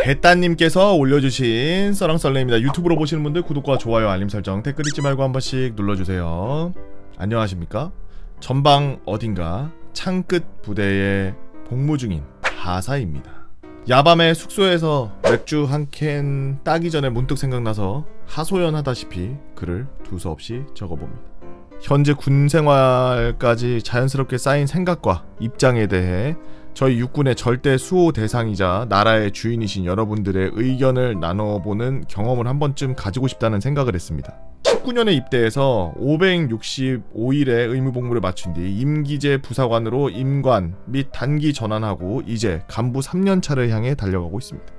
대따님께서 올려주신 썰랑썰레입니다. 유튜브로 보시는 분들 구독과 좋아요 알림 설정 댓글 잊지 말고 한 번씩 눌러주세요. 안녕하십니까? 전방 어딘가 창끝 부대에 복무 중인 하사입니다. 야밤에 숙소에서 맥주 한 캔 따기 전에 문득 생각나서 하소연하다시피 글을 두서없이 적어봅니다. 현재 군 생활까지 자연스럽게 쌓인 생각과 입장에 대해 저희 육군의 절대 수호 대상이자 나라의 주인이신 여러분들의 의견을 나눠보는 경험을 한 번쯤 가지고 싶다는 생각을 했습니다. 19년에 입대해서 565일의 의무복무를 마친 뒤 임기제 부사관으로 임관 및 단기 전환하고 이제 간부 3년차를 향해 달려가고 있습니다.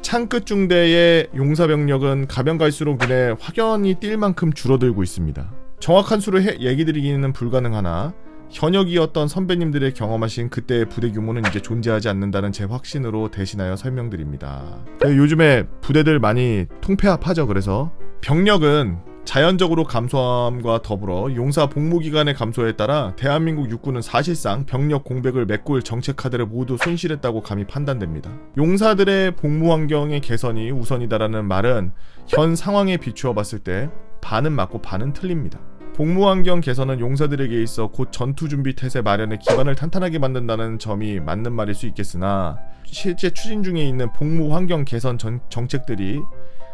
창끝 중대의 용사병력은 가면 갈수록 눈에 확연히 띌 만큼 줄어들고 있습니다. 정확한 수를 얘기드리기는 불가능하나 현역이었던 선배님들의 경험하신 그때의 부대 규모는 이제 존재하지 않는다는 제 확신으로 대신하여 설명드립니다. 요즘에 부대들 많이 통폐합하죠. 그래서 병력은 자연적으로 감소함과 더불어 용사 복무기간의 감소에 따라 대한민국 육군은 사실상 병력 공백을 메꿀 정책 카드를 모두 손실했다고 감히 판단됩니다. 용사들의 복무 환경의 개선이 우선이다라는 말은 현 상황에 비추어 봤을 때 반은 맞고 반은 틀립니다. 복무 환경 개선은 용사들에게 있어 곧 전투 준비 태세 마련의 기반을 탄탄하게 만든다는 점이 맞는 말일 수 있겠으나 실제 추진 중에 있는 복무 환경 개선 정책들이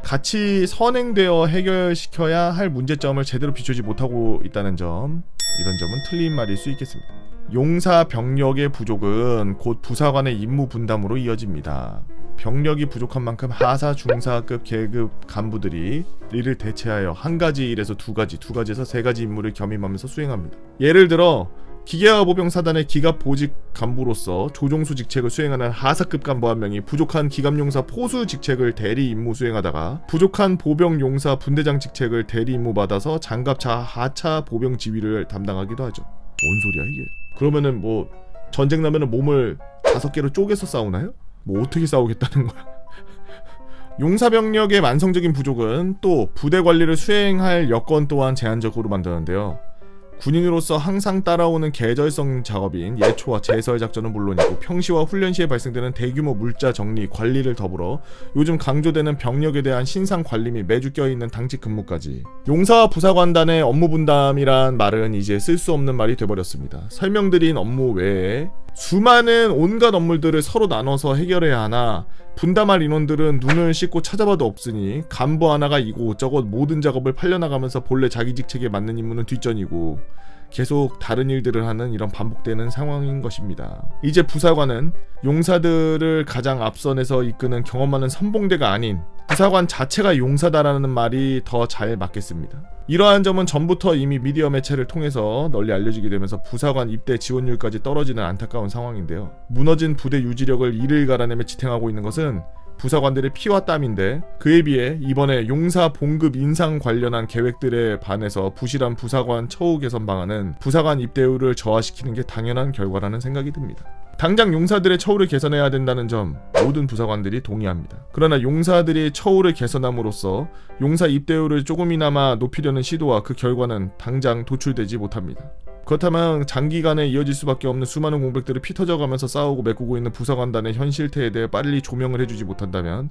같이 선행되어 해결시켜야 할 문제점을 제대로 비추지 못하고 있다는 점, 이런 점은 틀린 말일 수 있겠습니다. 용사 병력의 부족은 곧 부사관의 임무 분담으로 이어집니다. 병력이 부족한 만큼 하사 중사급 계급 간부들이 이를 대체하여 한 가지 일에서 두 가지에서 세 가지 임무를 겸임하면서 수행합니다. 예를 들어 기계화 보병 사단의 기갑 보직 간부로서 조종수 직책을 수행하는 하사급 간부 한 명이 부족한 기갑용사 포수 직책을 대리 임무 수행하다가 부족한 보병 용사 분대장 직책을 대리 임무 받아서 장갑차 하차 보병 지휘를 담당하기도 하죠. 뭔 소리야 이게? 그러면은 뭐 전쟁 나면은 몸을 5개로 쪼개서 싸우나요? 뭐 어떻게 싸우겠다는 거야? 용사병력의 만성적인 부족은 또 부대 관리를 수행할 여건 또한 제한적으로 만드는데요. 군인으로서 항상 따라오는 계절성 작업인 예초와 제설 작전은 물론이고 평시와 훈련 시에 발생되는 대규모 물자 정리, 관리를 더불어 요즘 강조되는 병력에 대한 신상 관리 및 매주 껴있는 당직 근무까지 용사와 부사관단의 업무 분담이란 말은 이제 쓸 수 없는 말이 돼버렸습니다. 설명드린 업무 외에 수많은 온갖 업무들을 서로 나눠서 해결해야 하나 분담할 인원들은 눈을 씻고 찾아봐도 없으니 간부 하나가 이곳저곳 모든 작업을 팔려나가면서 본래 자기 직책에 맞는 임무는 뒷전이고 계속 다른 일들을 하는 이런 반복되는 상황인 것입니다. 이제 부사관은 용사들을 가장 앞선에서 이끄는 경험 많은 선봉대가 아닌 부사관 자체가 용사다라는 말이 더 잘 맞겠습니다. 이러한 점은 전부터 이미 미디어 매체를 통해서 널리 알려지게 되면서 부사관 입대 지원율까지 떨어지는 안타까운 상황인데요. 무너진 부대 유지력을 이를 갈아내며 지탱하고 있는 것은 부사관들의 피와 땀인데 그에 비해 이번에 용사 봉급 인상 관련한 계획들에 반해서 부실한 부사관 처우 개선 방안은 부사관 입대율을 저하시키는 게 당연한 결과라는 생각이 듭니다. 당장 용사들의 처우를 개선해야 된다는 점 모든 부사관들이 동의합니다. 그러나 용사들이 처우를 개선함으로써 용사 입대율을 조금이나마 높이려는 시도와 그 결과는 당장 도출되지 못합니다. 그렇다면 장기간에 이어질 수밖에 없는 수많은 공백들을 피터져가면서 싸우고 메꾸고 있는 부사관단의 현실태에 대해 빨리 조명을 해주지 못한다면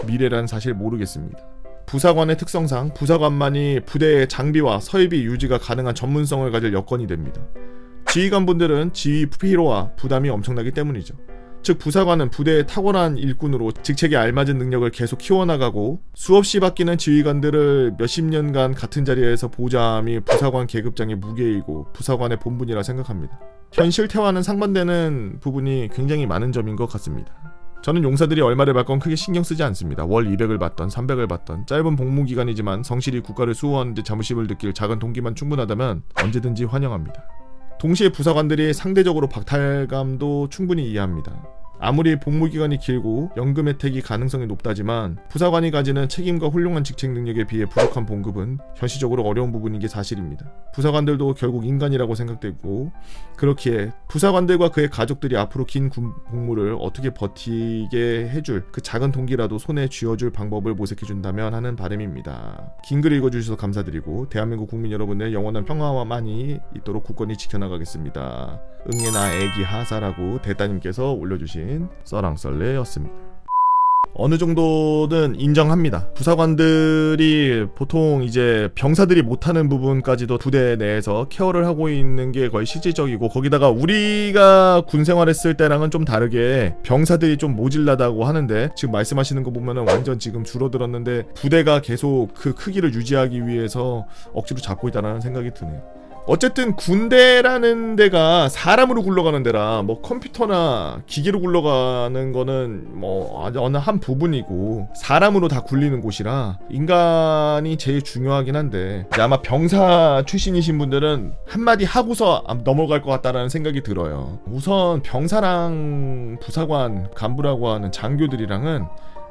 미래란 사실 모르겠습니다. 부사관의 특성상 부사관만이 부대의 장비와 설비 유지가 가능한 전문성을 가질 여건이 됩니다. 지휘관분들은 지휘 피로와 부담이 엄청나기 때문이죠. 즉 부사관은 부대의 탁월한 일꾼으로 직책에 알맞은 능력을 계속 키워나가고 수없이 바뀌는 지휘관들을 몇십 년간 같은 자리에서 보좌함이 부사관 계급장의 무게이고 부사관의 본분이라 생각합니다. 현실태와는 상반되는 부분이 굉장히 많은 점인 것 같습니다. 저는 용사들이 얼마를 받건 크게 신경 쓰지 않습니다. 월 200을 받던 300을 받던 짧은 복무기간이지만 성실히 국가를 수호하는 데 자부심을 느낄 작은 동기만 충분하다면 언제든지 환영합니다. 동시에 부사관들이 상대적으로 박탈감도 충분히 이해합니다. 아무리 복무기간이 길고 연금 혜택이 가능성이 높다지만 부사관이 가지는 책임과 훌륭한 직책 능력에 비해 부족한 봉급은 현실적으로 어려운 부분인 게 사실입니다. 부사관들도 결국 인간이라고 생각되고 그렇기에 부사관들과 그의 가족들이 앞으로 긴 복무를 어떻게 버티게 해줄 그 작은 동기라도 손에 쥐어줄 방법을 모색해준다면 하는 바람입니다. 긴 글 읽어주셔서 감사드리고 대한민국 국민 여러분의 영원한 평화만이 있도록 굳건히 지켜나가겠습니다. 응애나 애기 하사라고 대따님께서 올려주신 썰랑썰레였습니다. 어느 정도는 인정합니다. 부사관들이 보통 이제 병사들이 못하는 부분까지도 부대 내에서 케어를 하고 있는 게 거의 실질적이고, 거기다가 우리가 군 생활했을 때랑은 좀 다르게 병사들이 좀 모질라다고 하는데, 지금 말씀하시는 거 보면은 완전 지금 줄어들었는데 부대가 계속 그 크기를 유지하기 위해서 억지로 잡고 있다는 생각이 드네요. 어쨌든 군대라는 데가 사람으로 굴러가는 데라 뭐 컴퓨터나 기계로 굴러가는 거는 뭐 어느 한 부분이고 사람으로 다 굴리는 곳이라 인간이 제일 중요하긴 한데, 아마 병사 출신이신 분들은 한마디 하고서 넘어갈 것 같다라는 생각이 들어요. 우선 병사랑 부사관, 간부라고 하는 장교들이랑은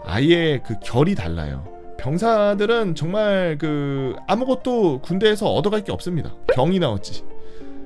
아예 그 결이 달라요. 병사들은 정말 아무것도 군대에서 얻어갈 게 없습니다. 병이 나왔지.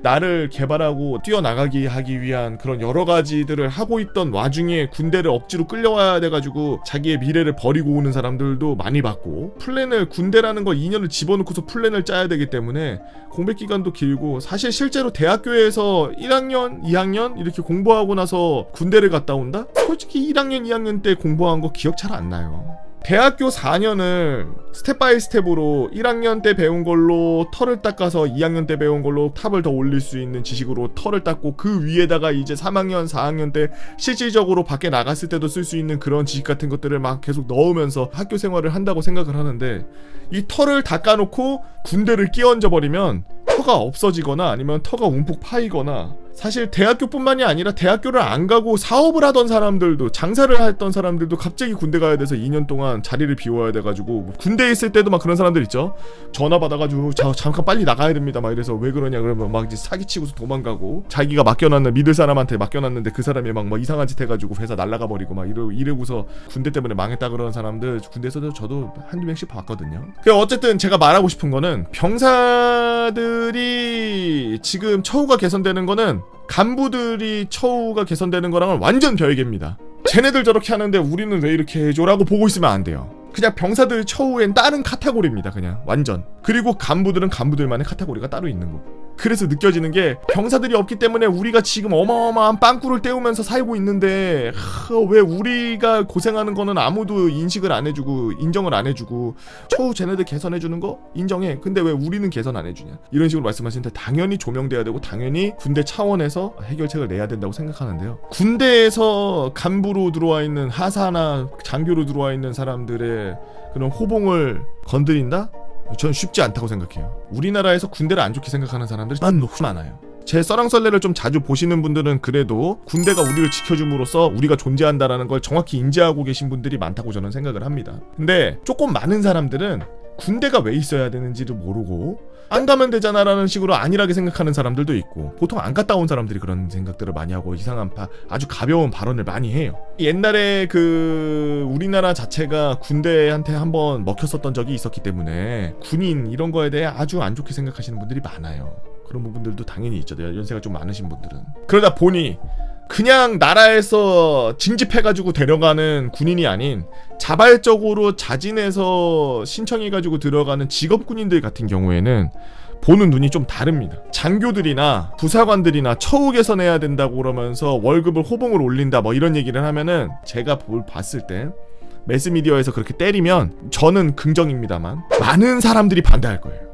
나를 개발하고 뛰어나가게 하기 위한 그런 여러 가지들을 하고 있던 와중에 군대를 억지로 끌려와야 돼가지고 자기의 미래를 버리고 오는 사람들도 많이 봤고, 플랜을 군대라는 걸 2년을 집어넣고서 플랜을 짜야 되기 때문에 공백기간도 길고, 사실 실제로 대학교에서 1학년, 2학년 이렇게 공부하고 나서 군대를 갔다 온다? 솔직히 1학년, 2학년 때 공부한 거 기억 잘 안 나요. 대학교 4년을 스텝 바이 스텝으로 1학년 때 배운 걸로 털을 닦아서 2학년 때 배운 걸로 탑을 더 올릴 수 있는 지식으로 털을 닦고, 그 위에다가 이제 3학년, 4학년 때 실질적으로 밖에 나갔을 때도 쓸 수 있는 그런 지식 같은 것들을 막 계속 넣으면서 학교 생활을 한다고 생각을 하는데, 이 털을 닦아놓고 군대를 끼얹어 버리면 터가 없어지거나 아니면 터가 움푹 파이거나, 사실 대학교뿐만이 아니라 대학교를 안 가고 사업을 하던 사람들도, 장사를 했던 사람들도 갑자기 군대 가야 돼서 2년 동안 자리를 비워야 돼가지고, 군대에 있을 때도 막 그런 사람들 있죠. 전화 받아가지고 잠깐 빨리 나가야 됩니다 막 이래서, 왜 그러냐 그러면 막 이제 사기치고서 도망가고, 자기가 맡겨놨는 믿을 사람한테 맡겨놨는데 그 사람이 막 이상한 짓 해가지고 회사 날라가 버리고 막 이러고서 군대 때문에 망했다 그러는 사람들 군대에서도 저도 한두 명씩 봤거든요. 어쨌든 제가 말하고 싶은 거는, 병사들이 지금 처우가 개선되는 거는 간부들이 처우가 개선되는 거랑은 완전 별개입니다. 쟤네들 저렇게 하는데 우리는 왜 이렇게 해줘? 라고 보고 있으면 안 돼요. 그냥 병사들 처우엔 다른 카테고리입니다. 그냥 완전. 그리고 간부들은 간부들만의 카테고리가 따로 있는 거고. 그래서 느껴지는 게, 병사들이 없기 때문에 우리가 지금 어마어마한 빵꾸를 때우면서 살고 있는데, 왜 우리가 고생하는 거는 아무도 인식을 안 해주고 인정을 안 해주고, 처우 쟤네들 개선해주는 거 인정해. 근데 왜 우리는 개선 안 해주냐, 이런 식으로 말씀하시는데, 당연히 조명돼야 되고 당연히 군대 차원에서 해결책을 내야 된다고 생각하는데요. 군대에서 간부로 들어와 있는 하사나 장교로 들어와 있는 사람들의 그런 호봉을 건드린다? 저는 쉽지 않다고 생각해요. 우리나라에서 군대를 안 좋게 생각하는 사람들이 너무 많아요. 제 썰랑썰레를 좀 자주 보시는 분들은 그래도 군대가 우리를 지켜줌으로써 우리가 존재한다라는 걸 정확히 인지하고 계신 분들이 많다고 저는 생각을 합니다. 근데 조금 많은 사람들은 군대가 왜 있어야 되는지를 모르고 안 가면 되잖아 라는 식으로 안일하게 생각하는 사람들도 있고, 보통 안 갔다 온 사람들이 그런 생각들을 많이 하고 이상한 아주 가벼운 발언을 많이 해요. 옛날에 우리나라 자체가 군대한테 한번 먹혔었던 적이 있었기 때문에 군인 이런 거에 대해 아주 안 좋게 생각하시는 분들이 많아요. 그런 부분들도 당연히 있죠. 연세가 좀 많으신 분들은. 그러다 보니 그냥 나라에서 징집해가지고 데려가는 군인이 아닌 자발적으로 자진해서 신청해가지고 들어가는 직업군인들 같은 경우에는 보는 눈이 좀 다릅니다. 장교들이나 부사관들이나 처우 개선해야 된다고 그러면서 월급을 호봉을 올린다 뭐 이런 얘기를 하면은, 제가 봤을 때 매스미디어에서 그렇게 때리면 저는 긍정입니다만 많은 사람들이 반대할 거예요.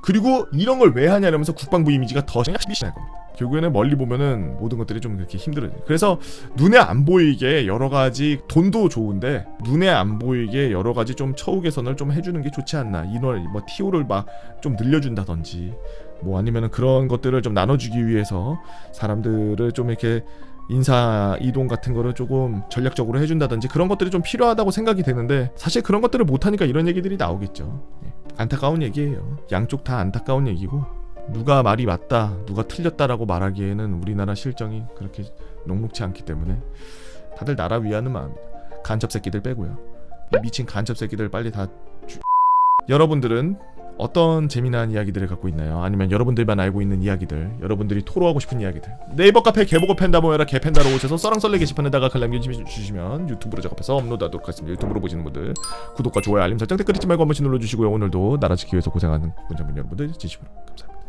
그리고 이런 걸 왜 하냐 이러면서 국방부 이미지가 더 심해질 겁니다. 결국에는 멀리 보면은 모든 것들이 좀 그렇게 힘들어요. 그래서 눈에 안 보이게 여러 가지, 돈도 좋은데 눈에 안 보이게 여러 가지 좀 처우 개선을 좀 해주는 게 좋지 않나. 인원 TO를 막 좀 늘려준다든지 아니면은 그런 것들을 좀 나눠주기 위해서 사람들을 좀 이렇게 인사 이동 같은 거를 조금 전략적으로 해준다든지, 그런 것들이 좀 필요하다고 생각이 되는데, 사실 그런 것들을 못하니까 이런 얘기들이 나오겠죠. 안타까운 얘기예요. 양쪽 다 안타까운 얘기고, 누가 말이 맞다 누가 틀렸다라고 말하기에는 우리나라 실정이 그렇게 녹록치 않기 때문에 다들 나라 위하는 마음입니다. 간첩 새끼들 빼고요. 미친 간첩 새끼들 빨리 다 여러분들은 어떤 재미난 이야기들을 갖고 있나요? 아니면 여러분들만 알고 있는 이야기들, 여러분들이 토로하고 싶은 이야기들, 네이버 카페 개보고 팬다 모여라 개팬다로 오셔서 썰랑썰레 게시판에다가 글 남겨주시면 유튜브로 작업해서 업로드하도록 하겠습니다. 유튜브로 보시는 분들 구독과 좋아요 알림 설정 댓글 잊지 말고 한 번씩 눌러주시고요. 오늘도 나라 지키기 위해서 고생하는 군장군 여러분들 진심으로 감사합니다.